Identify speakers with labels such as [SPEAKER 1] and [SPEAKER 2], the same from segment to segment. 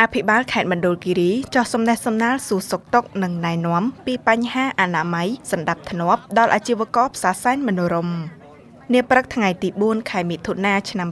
[SPEAKER 1] អភិបាលខេត្តមណ្ឌលគិរីចោះសំណេះសំណាលសួរសុខទុក្ខនិងណែនាំពីបញ្ហាអនាម័យសណ្ដាប់ធ្នាប់ដល់អាជីវករផ្សារសែនមនោរម្យនាព្រឹកថ្ងៃទី4 ខែមិថុនាឆ្នាំ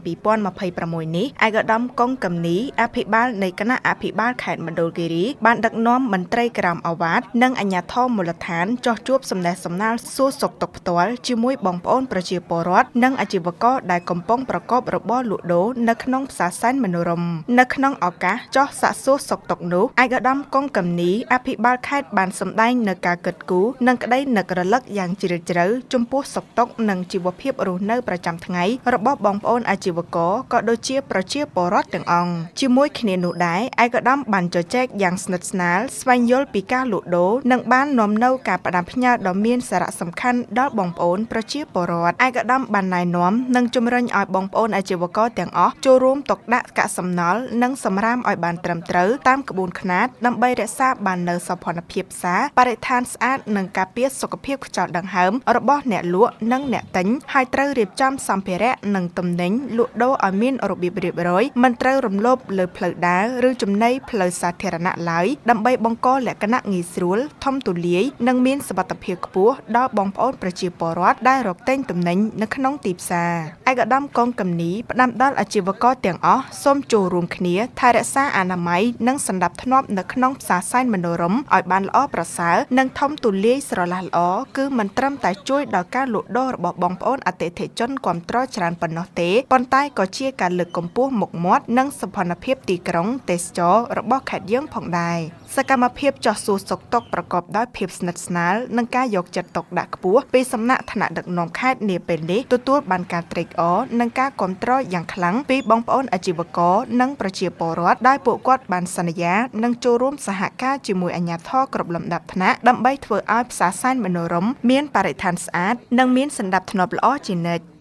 [SPEAKER 1] 2026នេះឯកឧត្តមកុងកំនីអភិបាលនៃគណៈអភិបាលខេត្តមណ្ឌលគិរីបានដឹកនាំមន្ត្រីក្រមអាវ៉ាតនិងអាជ្ញាធរមូលដ្ឋានចោះជួបសំណេះសំណាលសួរសុខទុក្ខផ្ទាល់ជាមួយបងប្អូនប្រជាពលរដ្ឋនិងអាជីវករដែលកំពុងប្រកបរបរលក់ដូរនៅក្នុងផ្សារសែនមនោរម្យនៅក្នុងឱកាសចោះសាកសួរសុខទុក្ខនោះឯកឧត្តមកុងកំនីអភិបាលខេត្តបានសម្ដែងនៅការគិតគូរនិងក្តីនឹករលឹកយ៉ាងជ្រាលជ្រៅចំពោះសុខទុក្ខនិងជីវភាពរស់នៅប្រចាំថ្ងៃរបស់បងប្អូនអាជីវករក៏ដូចជាប្រជាពលរដ្ឋទាំងអង្គជាមួយគ្នានោះដែរឯកឧត្តមបានជជែកយ៉ាងស្និទ្ធស្នាលស្វែងយល់ពីការលក់ដូរនិងបាននាំនៅការផ្ដាំផ្ញើដ៏មានសារៈសំខាន់ដល់បងប្អូនប្រជាពលរដ្ឋឯកឧត្តមបានណែនាំនិងជំរុញឲ្យបងប្អូនអាជីវករទាំងអស់ចូលរួមទុកដាក់កាកសំណល់និងសម្រាមឲ្យបានត្រឹមត្រូវតាមក្បួនខ្នាតដើម្បីរក្សាបាននូវសោភ័ណភាពផ្សារបរិស្ថានស្អាតនិងការពារសុខភាពខ្យល់ដង្ហើមរបស់អ្នកលក់និងអ្នកទិញហើយត្រូវរៀបចំសម្ភារៈនិងទំនិញលក់ដូរឲ្យមានរបៀបរៀបរយមិនត្រូវរំលោភលើផ្លូវដើរឬចំណីផ្លូវសាធារណៈឡើយដើម្បីបង្កលក្ខណៈងាយស្រួលធំទូលាយនិងមានសុវត្ថិភាពខ្ពស់ដល់បងប្អូនប្រជាពលរដ្ឋដែលរកទិញទំនិញនៅក្នុងទីផ្សារឯកឧត្តមកុងកំនីផ្ដាំដល់អាជីវករទាំងអស់សូមចូលរួមគ្នាថែរក្សាអនាម័យនិងសណ្ដាប់ធ្នាប់នៅក្នុងផ្សារសែនមនោរម្យឲ្យបានល្អប្រសើរនិងធំទូលាយស្រឡះល្អគឺមិនត្រឹមតែជួយដល់ការលក់ដូររបស់បងប្អូនអតិថិជនគាំទ្រច្រើនប៉ុណ្ណោះទេប៉ុន្តែក៏ជាការលើកកម្ពស់មុខមាត់និងសោភ័ណភាពទីក្រុងទេសចររបស់ខេត្តយើងផងដែរសកម្មភាពចោះសួរសុខទុក្ខប្រកបដោយភាពស្និទ្ធស្នាលនិងការយកចិត្តទុកដាក់ខ្ពស់ពីសំណាក់ថ្នាក់ដឹកនាំខេត្តនាពេលនេះទទួលបានការត្រេកអរនិងការគាំទ្រយ៉ាងខ្លាំងពីបងប្អូនអាជីវករនិងប្រជាពលរដ្ឋដែលពួកគាត់បានសន្យានឹងចូលរួមសហការជាមួយអាជ្ញាធរគ្រប់លំដាប់ថ្នាក់ដើម្បីធ្វើឲ្យផ្សារសែនមនោរម្យមានបរិស្ថានស្អាតនិងមានសណ្ដាប់ធ្នាប់ល្អជានិច្ច